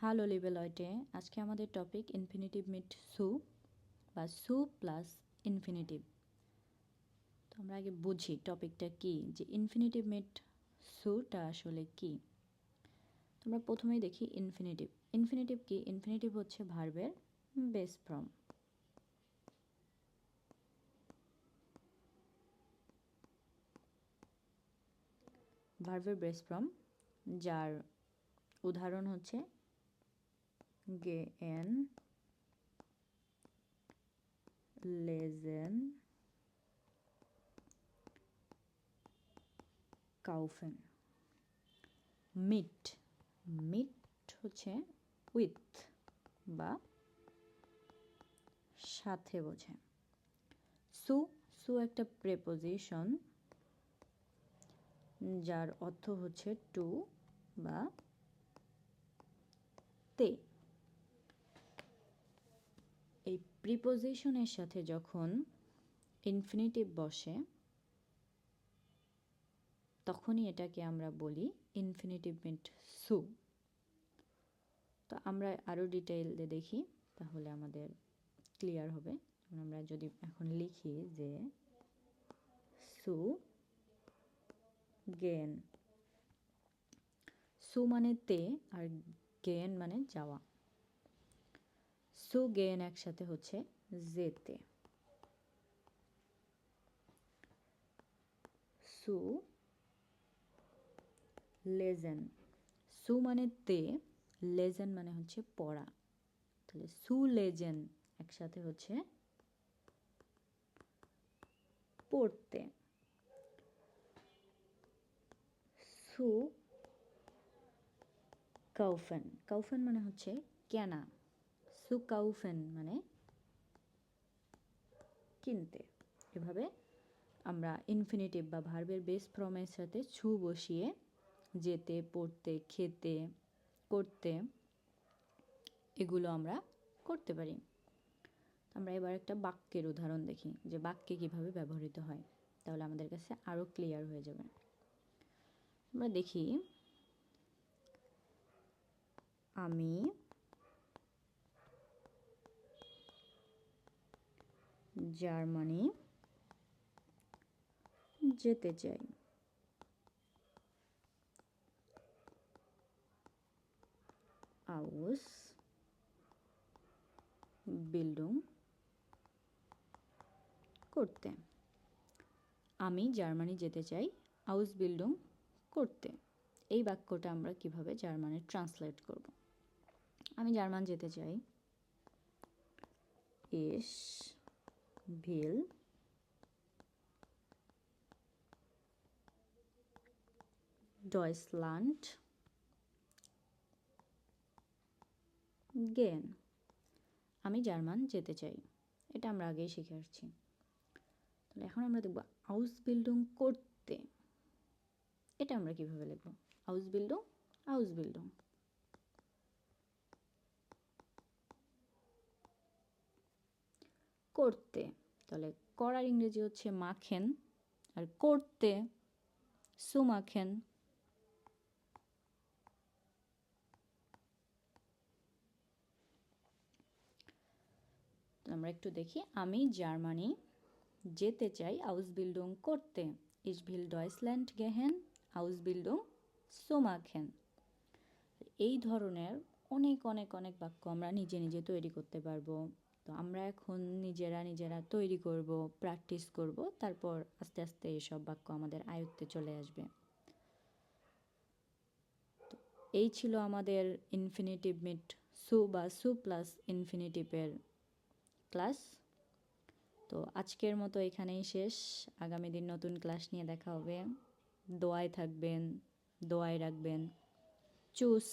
Hello লিবেলয়েটে, আজকে আমাদের topic infinitive meet সু বা সু প্লাস ইনফিনিটিভ। তো আমরা আগে বুঝি টপিকটা কি, যে ইনফিনিটিভ মিট সুটা আসলে কি। তোমরা প্রথমেই দেখি ইনফিনিটিভ। ইনফিনিটিভ কি? ইনফিনিটিভ হচ্ছে ভার্বের বেস ফর্ম। ভার্বের বেস ফর্ম, যার উদাহরণ হচ্ছে গেন, লেজেন, কাউফেন। মিট, মিট হচ্ছে উইথ বা সাথে বোঝে। সু, সু একটা প্রেপোজিশন যার অর্থ হচ্ছে টু বা তে। এই প্রিপোজিশনের সাথে যখন ইনফিনিটিভ বসে তখনই এটাকে আমরা বলি ইনফিনিটিভ মিট সু। তো আমরা আরও ডিটেইলে দেখি, তাহলে আমাদের ক্লিয়ার হবে। আমরা যদি এখন লিখি যে সু গেন, সু মানে তে আর গেন মানে যাওয়া। সু গেন একসাথে হচ্ছে যেতে। সু লেজেন, সু মানে তে, লেজেন মানে হচ্ছে পড়া। তাহলে সু লেজেন একসাথে হচ্ছে পড়তে। সু কাউফেন, কাউফেন মানে হচ্ছে কেনা। সু কাউফেন মানে কিনতে। এভাবে আমরা ইনফিনিটিভ বা ভার্বের বেস ফর্মের সাথে ছু বসিয়ে যেতে, পড়তে, খেতে, করতে, এগুলো আমরা করতে পারি। আমরা এবার একটা বাক্যের উদাহরণ দেখি যে বাক্যে কিভাবে ব্যবহৃত হয়, তাহলে আমাদের কাছে আরও ক্লিয়ার হয়ে যাবে। আমরা দেখি, আমি জার্মানি যেতে চাই। আউস বিল্ডিং করতে। আমি জার্মানি যেতে চাই আউস বিল্ডিং করতে। এই বাক্যটা আমরা কিভাবে জার্মানে ট্রান্সলেট করব? আমি জার্মান যেতে চাই, ইস ভিল ডয়েচল্যান্ড গেন। আমি জার্মান যেতে চাই, এটা আমরা আগেই শিখে আসছি। তাহলে এখন আমরা দেখব আউস বিল্ডিং করতে। এটা আমরা কিভাবে লিখব? আউস বিল্ডিং, আউস বিল্ডিং। করতে, তাহলে করার ইংরেজি হচ্ছে মাখেন, আর করতে সুমাখেন। আমরা একটু দেখি, আমি জার্মানি যেতে চাই আউস বিল্ডিং করতে। ইস ভিল ডয়েচল্যান্ড গেহেন আউস বিল্ডিং সুমাখেন। এই ধরনের অনেক অনেক অনেক বাক্য আমরা নিজে নিজে তৈরি করতে পারবো। তো আমরা এখন নিজেরা তৈরি করব, প্র্যাকটিস করব, তারপর আস্তে আস্তে এসব বাক্য আমাদের আয়ত্তে চলে আসবে। তো এই ছিল আমাদের ইনফিনিটিভ মিট সু বা সু প্লাস ইনফিনিটিভের ক্লাস। তো আজকের মতো এখানেই শেষ। আগামী দিন নতুন ক্লাস নিয়ে দেখা হবে। দোয়ায় থাকবেন, দোয়ায় রাখবেন। চুস।